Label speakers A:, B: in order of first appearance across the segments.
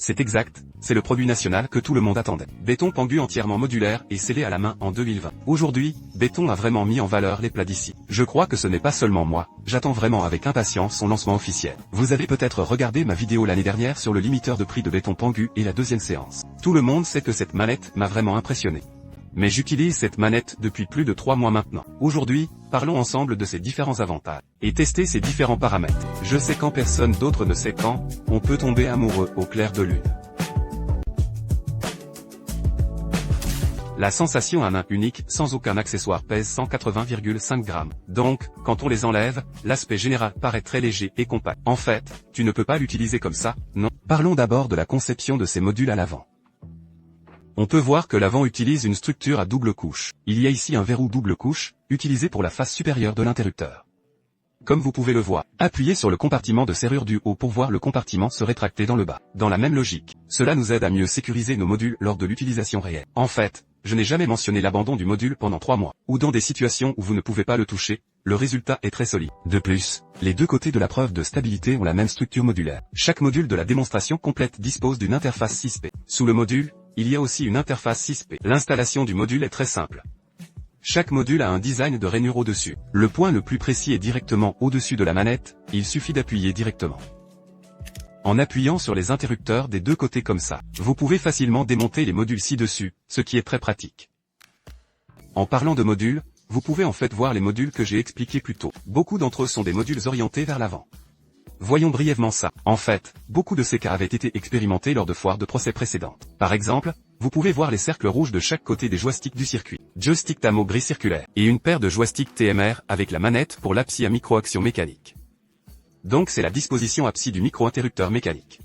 A: C'est exact, c'est le produit national que tout le monde attendait. Béton Pangu entièrement modulaire et scellé à la main en 2020. Aujourd'hui, Béton a vraiment mis en valeur les plats d'ici. Je crois que ce n'est pas seulement moi, j'attends vraiment avec impatience son lancement officiel. Vous avez peut-être regardé ma vidéo l'année dernière sur le limiteur de prix de Béton Pangu et la deuxième séance. Tout le monde sait que cette manette m'a vraiment impressionné. Mais j'utilise cette manette depuis plus de 3 mois maintenant. Aujourd'hui, parlons ensemble de ses différents avantages et tester ses différents paramètres. Je sais quand personne d'autre ne sait quand, on peut tomber amoureux au clair de lune. La sensation à main unique sans aucun accessoire pèse 180,5 grammes. Donc, quand on les enlève, l'aspect général paraît très léger et compact. En fait, tu ne peux pas l'utiliser comme ça, non. Parlons d'abord de la conception de ces modules à l'avant. On peut voir que l'avant utilise une structure à double couche. Il y a ici un verrou double couche, utilisé pour la face supérieure de l'interrupteur. Comme vous pouvez le voir, appuyez sur le compartiment de serrure du haut pour voir le compartiment se rétracter dans le bas. Dans la même logique, cela nous aide à mieux sécuriser nos modules lors de l'utilisation réelle. En fait, je n'ai jamais mentionné l'abandon du module pendant 3 mois, ou dans des situations où vous ne pouvez pas le toucher, le résultat est très solide. De plus, les deux côtés de la preuve de stabilité ont la même structure modulaire. Chaque module de la démonstration complète dispose d'une interface 6P. Sous le module, il y a aussi une interface 6P. L'installation du module est très simple. Chaque module a un design de rainure au-dessus. Le point le plus précis est directement au-dessus de la manette, il suffit d'appuyer directement. En appuyant sur les interrupteurs des deux côtés comme ça, vous pouvez facilement démonter les modules ci-dessus, ce qui est très pratique. En parlant de modules, vous pouvez en fait voir les modules que j'ai expliqués plus tôt. Beaucoup d'entre eux sont des modules orientés vers l'avant. Voyons brièvement ça. En fait, beaucoup de ces cas avaient été expérimentés lors de foires de procès précédentes. Par exemple, vous pouvez voir les cercles rouges de chaque côté des joysticks du circuit. Joystick Tamo gris circulaire. Et une paire de joysticks TMR avec la manette pour l'APSI à micro-action mécanique. Donc c'est la disposition APSI du micro-interrupteur mécanique.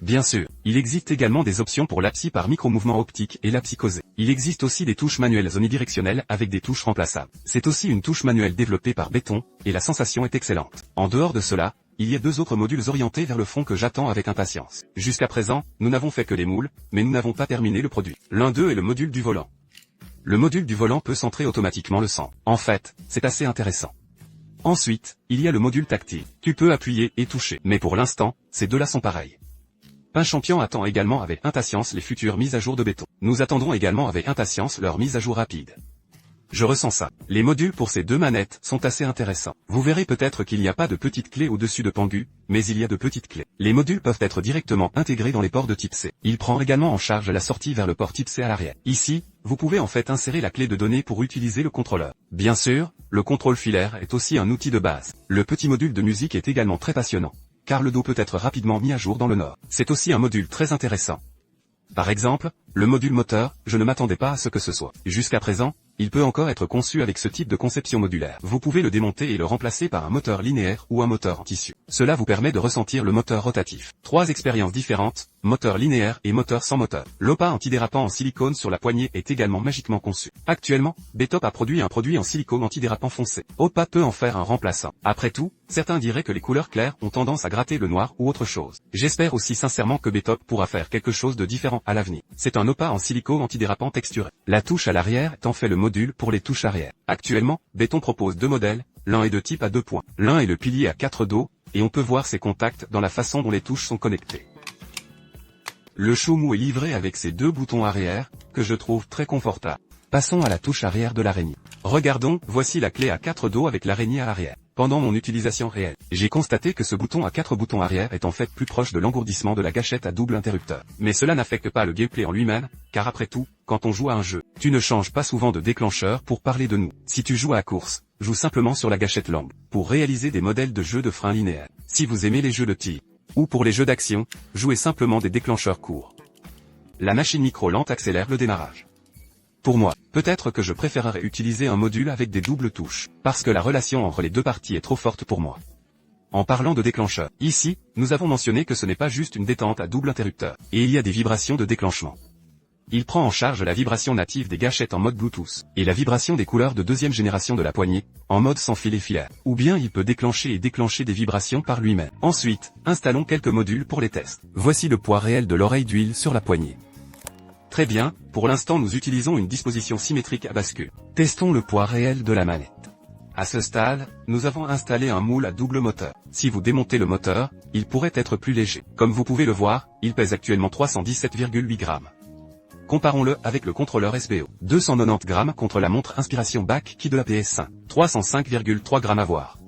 A: Bien sûr, il existe également des options pour l'APSI par micro-mouvement optique et l'APSI causé. Il existe aussi des touches manuelles omnidirectionnelles avec des touches remplaçables. C'est aussi une touche manuelle développée par Béton, et la sensation est excellente. En dehors de cela, il y a 2 autres modules orientés vers le fond que j'attends avec impatience. Jusqu'à présent, nous n'avons fait que les moules, mais nous n'avons pas terminé le produit. L'un d'eux est le module du volant. Le module du volant peut centrer automatiquement le centre. En fait, c'est assez intéressant. Ensuite, il y a le module tactile. Tu peux appuyer et toucher. Mais pour l'instant, ces deux-là sont pareils. Pain Champion attend également avec impatience les futures mises à jour de Béton. Nous attendrons également avec impatience leur mise à jour rapide. Je ressens ça. Les modules pour ces deux manettes sont assez intéressants. Vous verrez peut-être qu'il n'y a pas de petites clés au-dessus de Pangu, mais il y a de petites clés. Les modules peuvent être directement intégrés dans les ports de type C. Il prend également en charge la sortie vers le port type C à l'arrière. Ici, vous pouvez en fait insérer la clé de données pour utiliser le contrôleur. Bien sûr, le contrôle filaire est aussi un outil de base. Le petit module de musique est également très passionnant, car le dos peut être rapidement mis à jour dans le Nord. C'est aussi un module très intéressant. Par exemple, le module moteur, je ne m'attendais pas à ce que ce soit. Jusqu'à présent, il peut encore être conçu avec ce type de conception modulaire. Vous pouvez le démonter et le remplacer par un moteur linéaire ou un moteur en tissu. Cela vous permet de ressentir le moteur rotatif. 3 expériences différentes, moteur linéaire et moteur sans moteur. L'OPA antidérapant en silicone sur la poignée est également magiquement conçu. Actuellement, Bétop a produit un produit en silicone antidérapant foncé. OPA peut en faire un remplaçant. Après tout, certains diraient que les couleurs claires ont tendance à gratter le noir ou autre chose. J'espère aussi sincèrement que Bétop pourra faire quelque chose de différent à l'avenir. C'est un OPA en silicone antidérapant texturé. La touche à l'arrière est en fait le module pour les touches arrière. Actuellement, Béton propose 2 modèles, l'un est de type à 2 points. L'un est le pilier à 4 dos, et on peut voir ses contacts dans la façon dont les touches sont connectées. Le Showmoo est livré avec ses 2 boutons arrière, que je trouve très confortable. Passons à la touche arrière de l'araignée. Regardons, voici la clé à 4 dos avec l'araignée à l'arrière. Pendant mon utilisation réelle, j'ai constaté que ce bouton à 4 boutons arrière est en fait plus proche de l'engourdissement de la gâchette à double interrupteur. Mais cela n'affecte pas le gameplay en lui-même, car après tout, quand on joue à un jeu, tu ne changes pas souvent de déclencheur pour parler de nous. Si tu joues à la course, joue simplement sur la gâchette longue, pour réaliser des modèles de jeux de frein linéaires. Si vous aimez les jeux de tir, ou pour les jeux d'action, jouez simplement des déclencheurs courts. La machine micro lente accélère le démarrage. Pour moi, peut-être que je préférerais utiliser un module avec des doubles touches, parce que la relation entre les deux parties est trop forte pour moi. En parlant de déclencheur, ici, nous avons mentionné que ce n'est pas juste une détente à double interrupteur, et il y a des vibrations de déclenchement. Il prend en charge la vibration native des gâchettes en mode Bluetooth, et la vibration des couleurs de 2e génération de la poignée, en mode sans fil et filaire. Ou bien il peut déclencher des vibrations par lui-même. Ensuite, installons quelques modules pour les tests. Voici le poids réel de l'oreille d'huile sur la poignée. Très bien, pour l'instant nous utilisons une disposition symétrique à bascule. Testons le poids réel de la manette. À ce stade, nous avons installé un moule à double moteur. Si vous démontez le moteur, il pourrait être plus léger. Comme vous pouvez le voir, il pèse actuellement 317,8 grammes. Comparons-le avec le contrôleur SBO. 290 grammes contre la montre Inspiration Back Key de la PS5. 305,3 grammes à voir.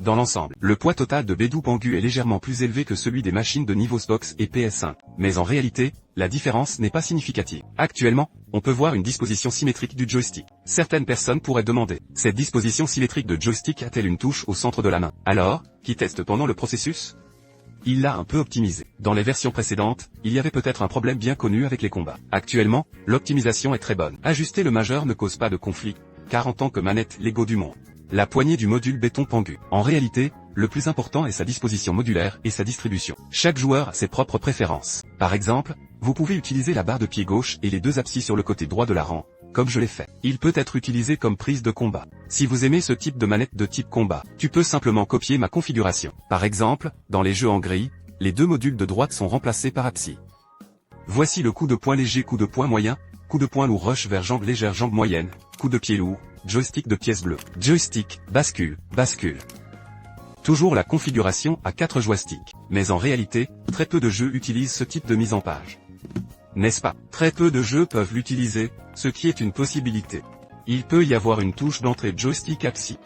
A: Dans l'ensemble, le poids total de Beidou Pangu est légèrement plus élevé que celui des machines de niveau Xbox et PS5. Mais en réalité, la différence n'est pas significative. Actuellement, on peut voir une disposition symétrique du joystick. Certaines personnes pourraient demander, cette disposition symétrique de joystick a-t-elle une touche au centre de la main? Alors, qui teste pendant le processus? Il l'a un peu optimisé. Dans les versions précédentes, il y avait peut-être un problème bien connu avec les combats. Actuellement, l'optimisation est très bonne. Ajuster le majeur ne cause pas de conflit, car en tant que manette Lego du monde, la poignée du module béton Pangu. En réalité, le plus important est sa disposition modulaire et sa distribution. Chaque joueur a ses propres préférences. Par exemple, vous pouvez utiliser la barre de pied gauche et les deux abscisses sur le côté droit de la rampe, comme je l'ai fait. Il peut être utilisé comme prise de combat. Si vous aimez ce type de manette de type combat, tu peux simplement copier ma configuration. Par exemple, dans les jeux en grille, les deux modules de droite sont remplacés par abscisses. Voici le coup de poing léger, coup de poing moyen, coup de poing lourd rush vers jambe légère, jambe moyenne, coup de pied lourd, joystick de pièce bleue, joystick, bascule, bascule. Toujours la configuration à 4 joysticks. Mais en réalité, très peu de jeux utilisent ce type de mise en page. N'est-ce pas? Très peu de jeux peuvent l'utiliser, ce qui est une possibilité. Il peut y avoir une touche d'entrée joystick abscisse.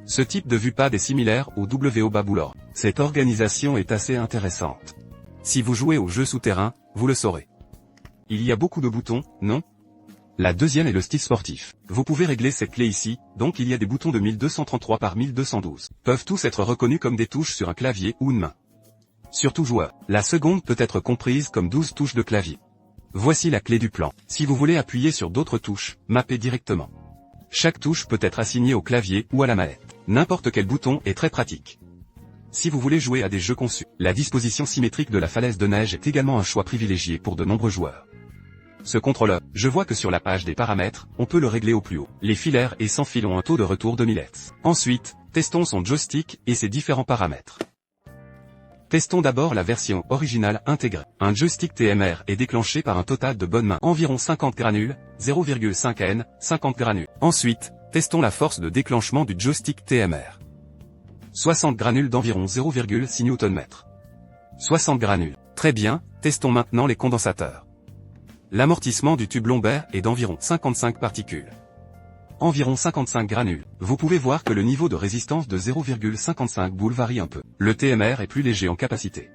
A: Ce type de vue-pad est similaire au WO Baboulor. Cette organisation est assez intéressante. Si vous jouez aux jeux souterrains, vous le saurez. Il y a beaucoup de boutons, non? La deuxième est le stick sportif. Vous pouvez régler cette clé ici, donc il y a des boutons de 1233 par 1212. Peuvent tous être reconnus comme des touches sur un clavier ou une main. Sur tout joueur. La seconde peut être comprise comme 12 touches de clavier. Voici la clé du plan. Si vous voulez appuyer sur d'autres touches, mappez directement. Chaque touche peut être assignée au clavier ou à la manette. N'importe quel bouton est très pratique. Si vous voulez jouer à des jeux conçus, la disposition symétrique de la falaise de neige est également un choix privilégié pour de nombreux joueurs. Ce contrôleur, je vois que sur la page des paramètres, on peut le régler au plus haut. Les filaires et sans fil ont un taux de retour de 1000 Hz. Ensuite, testons son joystick et ses différents paramètres. Testons d'abord la version originale intégrée. Un joystick TMR est déclenché par un total de bonnes mains, environ 50 granules, 0,5 N, 50 granules. Ensuite, testons la force de déclenchement du joystick TMR. 60 granules d'environ 0,6 Nm. 60 granules. Très bien, testons maintenant les condensateurs. L'amortissement du tube lombaire est d'environ 55 particules. Environ 55 granules. Vous pouvez voir que le niveau de résistance de 0,55 boules varie un peu. Le TMR est plus léger en capacité.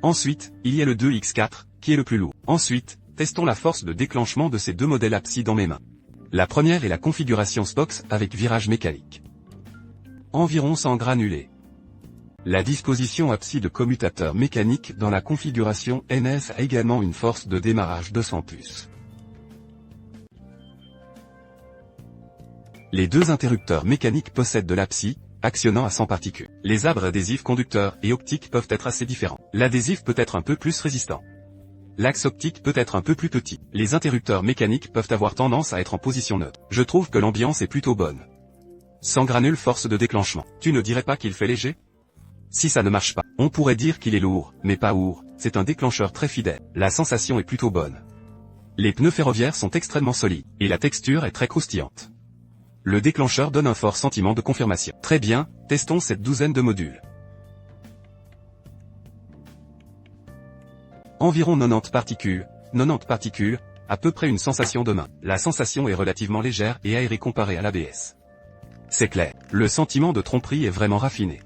A: Ensuite, il y a le 2X4, qui est le plus lourd. Ensuite, testons la force de déclenchement de ces deux modèles abscisses dans mes mains. La première est la configuration Xbox avec virage mécanique. Environ 100 granulés. La disposition abscisse de commutateur mécanique dans la configuration NS a également une force de démarrage 200 +. Les deux interrupteurs mécaniques possèdent de l'abscisse, actionnant à 100 particules. Les arbres adhésifs conducteurs et optiques peuvent être assez différents. L'adhésif peut être un peu plus résistant. L'axe optique peut être un peu plus petit. Les interrupteurs mécaniques peuvent avoir tendance à être en position neutre. Je trouve que l'ambiance est plutôt bonne. 100 granules force de déclenchement. Tu ne dirais pas qu'il fait léger? Si ça ne marche pas, on pourrait dire qu'il est lourd, mais pas lourd, c'est un déclencheur très fidèle. La sensation est plutôt bonne. Les pneus ferroviaires sont extrêmement solides, et la texture est très croustillante. Le déclencheur donne un fort sentiment de confirmation. Très bien, testons cette douzaine de modules. Environ 90 particules, à peu près une sensation de main. La sensation est relativement légère et aérée comparée à l'ABS. C'est clair, le sentiment de tromperie est vraiment raffiné.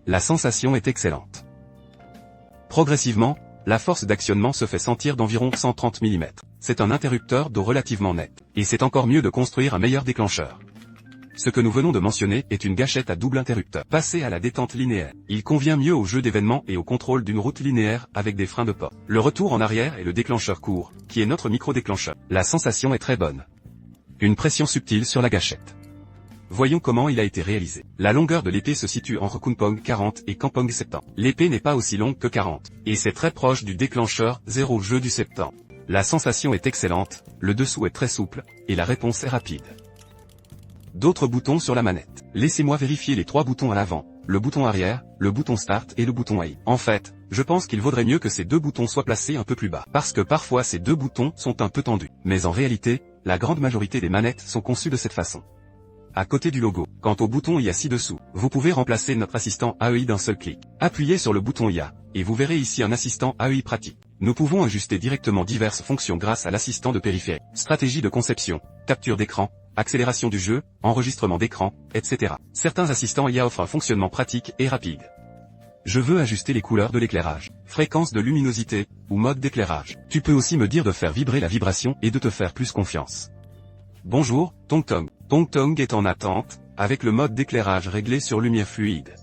A: La sensation est excellente. Progressivement, la force d'actionnement se fait sentir d'environ 130 mm. C'est un interrupteur d'eau relativement net. Et c'est encore mieux de construire un meilleur déclencheur. Ce que nous venons de mentionner est une gâchette à double interrupteur. Passez à la détente linéaire. Il convient mieux au jeu d'événements et au contrôle d'une route linéaire avec des freins de porte. Le retour en arrière est le déclencheur court, qui est notre micro-déclencheur. La sensation est très bonne. Une pression subtile sur la gâchette. Voyons comment il a été réalisé. La longueur de l'épée se situe entre Kunpeng 40 et Kampong 70. L'épée n'est pas aussi longue que 40, et c'est très proche du déclencheur 0 jeu du 70. La sensation est excellente, le dessous est très souple, et la réponse est rapide. D'autres boutons sur la manette. Laissez-moi vérifier les 3 boutons à l'avant, le bouton arrière, le bouton Start et le bouton AI. En fait, je pense qu'il vaudrait mieux que ces 2 boutons soient placés un peu plus bas, parce que parfois ces 2 boutons sont un peu tendus. Mais en réalité, la grande majorité des manettes sont conçues de cette façon. à côté du logo. Quant au bouton IA ci-dessous, vous pouvez remplacer notre assistant AEI d'un seul clic. Appuyez sur le bouton IA, et vous verrez ici un assistant AEI pratique. Nous pouvons ajuster directement diverses fonctions grâce à l'assistant de périphérique. Stratégie de conception, capture d'écran, accélération du jeu, enregistrement d'écran, etc. Certains assistants IA offrent un fonctionnement pratique et rapide. Je veux ajuster les couleurs de l'éclairage, fréquence de luminosité, ou mode d'éclairage. Tu peux aussi me dire de faire vibrer la vibration et de te faire plus confiance. Bonjour, TongTong. TongTong est en attente, avec le mode d'éclairage réglé sur lumière fluide.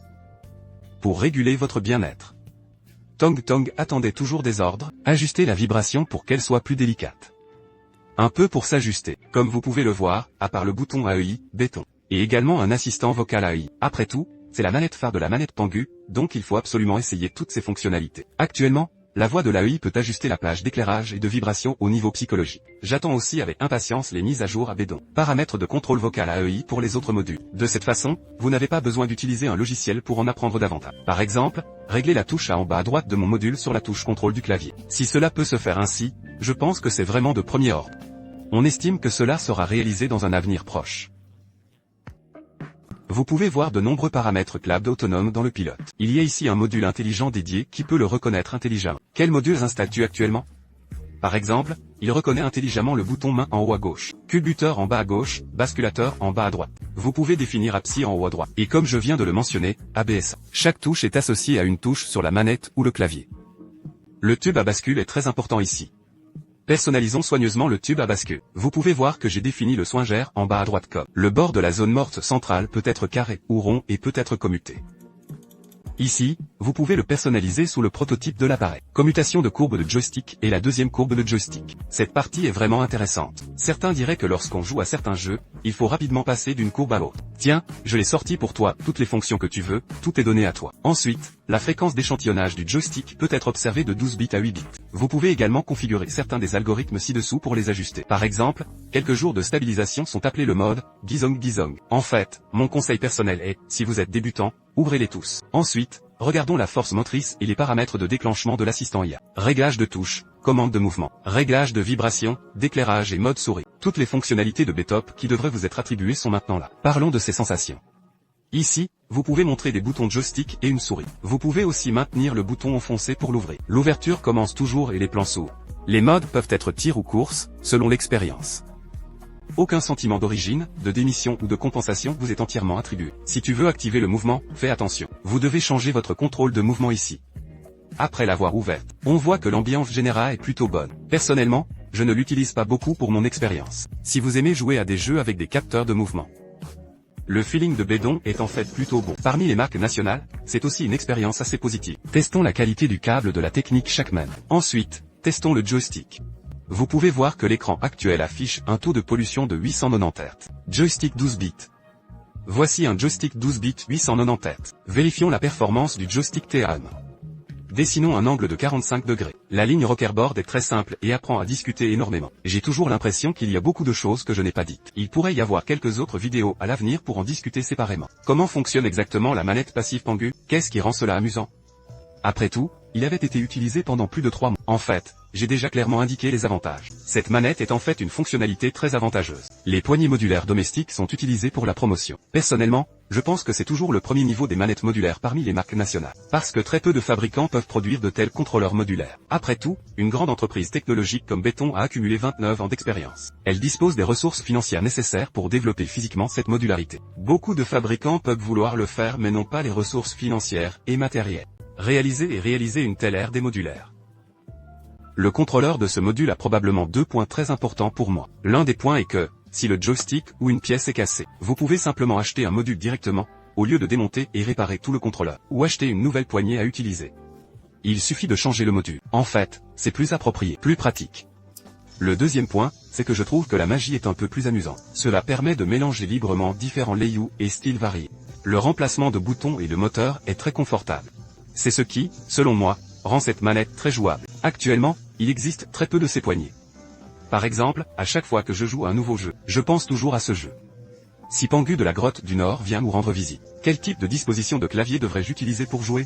A: Pour réguler votre bien-être. TongTong attendait toujours des ordres, ajustez la vibration pour qu'elle soit plus délicate. Un peu pour s'ajuster, comme vous pouvez le voir, à part le bouton AEI, béton. Et également un assistant vocal AEI. Après tout, c'est la manette phare de la manette Pangu, donc il faut absolument essayer toutes ses fonctionnalités. Actuellement, la voix de l'AEI peut ajuster la plage d'éclairage et de vibration au niveau psychologique. J'attends aussi avec impatience les mises à jour à béton. Paramètres de contrôle vocal AEI pour les autres modules. De cette façon, vous n'avez pas besoin d'utiliser un logiciel pour en apprendre davantage. Par exemple, régler la touche A en bas à droite de mon module sur la touche contrôle du clavier. Si cela peut se faire ainsi, je pense que c'est vraiment de premier ordre. On estime que cela sera réalisé dans un avenir proche. Vous pouvez voir de nombreux paramètres cloud autonomes dans le pilote. Il y a ici un module intelligent dédié qui peut le reconnaître intelligemment. Quels modules installes-tu actuellement? Par exemple, il reconnaît intelligemment le bouton main en haut à gauche, culbuteur en bas à gauche, basculateur en bas à droite. Vous pouvez définir APSI en haut à droite. Et comme je viens de le mentionner, ABS. Chaque touche est associée à une touche sur la manette ou le clavier. Le tube à bascule est très important ici. Personnalisons soigneusement le tube à bascule. Vous pouvez voir que j'ai défini le swingeur en bas à droite comme. Le bord de la zone morte centrale peut être carré ou rond et peut être commuté. Ici, vous pouvez le personnaliser sous le prototype de l'appareil. Commutation de courbe de joystick et la deuxième courbe de joystick. Cette partie est vraiment intéressante. Certains diraient que lorsqu'on joue à certains jeux, il faut rapidement passer d'une courbe à l'autre. Tiens, je l'ai sorti pour toi, toutes les fonctions que tu veux, tout est donné à toi. Ensuite, la fréquence d'échantillonnage du joystick peut être observée de 12 bits à 8 bits. Vous pouvez également configurer certains des algorithmes ci-dessous pour les ajuster. Par exemple, quelques jours de stabilisation sont appelés le mode Gizong. En fait, mon conseil personnel est, si vous êtes débutant, ouvrez-les tous. Ensuite, regardons la force motrice et les paramètres de déclenchement de l'assistant IA. Réglage de touche, commande de mouvement, réglage de vibration, d'éclairage et mode souris. Toutes les fonctionnalités de Betop qui devraient vous être attribuées sont maintenant là. Parlons de ces sensations. Ici, vous pouvez montrer des boutons de joystick et une souris. Vous pouvez aussi maintenir le bouton enfoncé pour l'ouvrir. L'ouverture commence toujours et les plans s'ouvrent. Les modes peuvent être tir ou course, selon l'expérience. Aucun sentiment d'origine, de démission ou de compensation vous est entièrement attribué. Si tu veux activer le mouvement, fais attention. Vous devez changer votre contrôle de mouvement ici. Après l'avoir ouverte, on voit que l'ambiance générale est plutôt bonne. Personnellement, je ne l'utilise pas beaucoup pour mon expérience. Si vous aimez jouer à des jeux avec des capteurs de mouvement, le feeling de Bédon est en fait plutôt bon. Parmi les marques nationales, c'est aussi une expérience assez positive. Testons la qualité du câble de la technique Shackman. Ensuite, testons le joystick. Vous pouvez voir que l'écran actuel affiche un taux de pollution de 890 Hz. Joystick 12 bits. Voici un joystick 12 bits 890 Hz. Vérifions la performance du joystick TAM. Dessinons un angle de 45 degrés. La ligne Rockerboard est très simple et apprend à discuter énormément. J'ai toujours l'impression qu'il y a beaucoup de choses que je n'ai pas dites. Il pourrait y avoir quelques autres vidéos à l'avenir pour en discuter séparément. Comment fonctionne exactement la manette passive Pangu? Qu'est-ce qui rend cela amusant? Après tout, il avait été utilisé pendant plus de 3 mois. En fait, j'ai déjà clairement indiqué les avantages. Cette manette est en fait une fonctionnalité très avantageuse. Les poignées modulaires domestiques sont utilisées pour la promotion. Personnellement, je pense que c'est toujours le premier niveau des manettes modulaires parmi les marques nationales. Parce que très peu de fabricants peuvent produire de tels contrôleurs modulaires. Après tout, une grande entreprise technologique comme Béton a accumulé 29 ans d'expérience. Elle dispose des ressources financières nécessaires pour développer physiquement cette modularité. Beaucoup de fabricants peuvent vouloir le faire mais n'ont pas les ressources financières et matérielles. Réaliser une telle ère des modulaires. Le contrôleur de ce module a probablement 2 points très importants pour moi. L'un des points est que, si le joystick ou une pièce est cassée, vous pouvez simplement acheter un module directement, au lieu de démonter et réparer tout le contrôleur, ou acheter une nouvelle poignée à utiliser. Il suffit de changer le module. En fait, c'est plus approprié, plus pratique. Le deuxième point, c'est que je trouve que la magie est un peu plus amusante. Cela permet de mélanger librement différents layouts et styles variés. Le remplacement de boutons et de moteur est très confortable. C'est ce qui, selon moi, rend cette manette très jouable. Actuellement, il existe très peu de ces poignées. Par exemple, à chaque fois que je joue à un nouveau jeu, je pense toujours à ce jeu. Si Pangu de la Grotte du Nord vient nous rendre visite, quel type de disposition de clavier devrais-je utiliser pour jouer?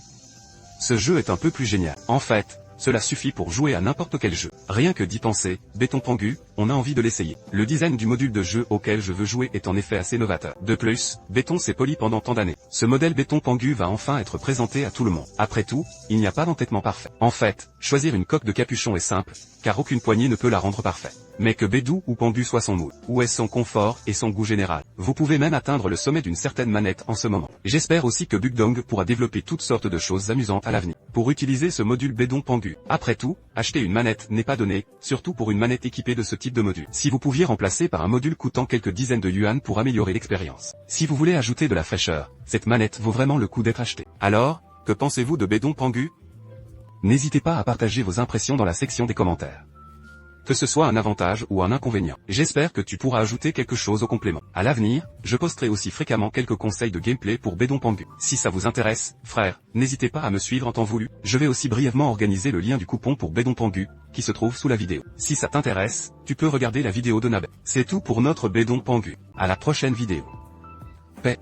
A: Ce jeu est un peu plus génial. En fait, cela suffit pour jouer à n'importe quel jeu. Rien que d'y penser, Béton Pangu, on a envie de l'essayer. Le design du module de jeu auquel je veux jouer est en effet assez novateur. De plus, béton s'est poli pendant tant d'années. Ce modèle béton Pengu va enfin être présenté à tout le monde. Après tout, il n'y a pas d'entêtement parfait. En fait, choisir une coque de capuchon est simple, car aucune poignée ne peut la rendre parfaite. Mais que Bédou ou Pengu soit son moule, où est son confort et son goût général. Vous pouvez même atteindre le sommet d'une certaine manette en ce moment. J'espère aussi que Bugdong pourra développer toutes sortes de choses amusantes à l'avenir. Pour utiliser ce module Bédon Pengu. Après tout, acheter une manette n'est pas donné, surtout pour une manette équipée de ce type de module. Si vous pouviez remplacer par un module coûtant quelques dizaines de yuan pour améliorer l'expérience. Si vous voulez ajouter de la fraîcheur, cette manette vaut vraiment le coup d'être achetée. Alors, que pensez-vous de Bédon Pengu? N'hésitez pas à partager vos impressions dans la section des commentaires. Que ce soit un avantage ou un inconvénient. J'espère que tu pourras ajouter quelque chose au complément. À l'avenir, je posterai aussi fréquemment quelques conseils de gameplay pour Bédon Pengu. Si ça vous intéresse, frère, n'hésitez pas à me suivre en temps voulu. Je vais aussi brièvement organiser le lien du coupon pour Bédon Pengu, qui se trouve sous la vidéo. Si ça t'intéresse, tu peux regarder la vidéo de Nabet. C'est tout pour notre Bédon Pengu. À la prochaine vidéo. Paix.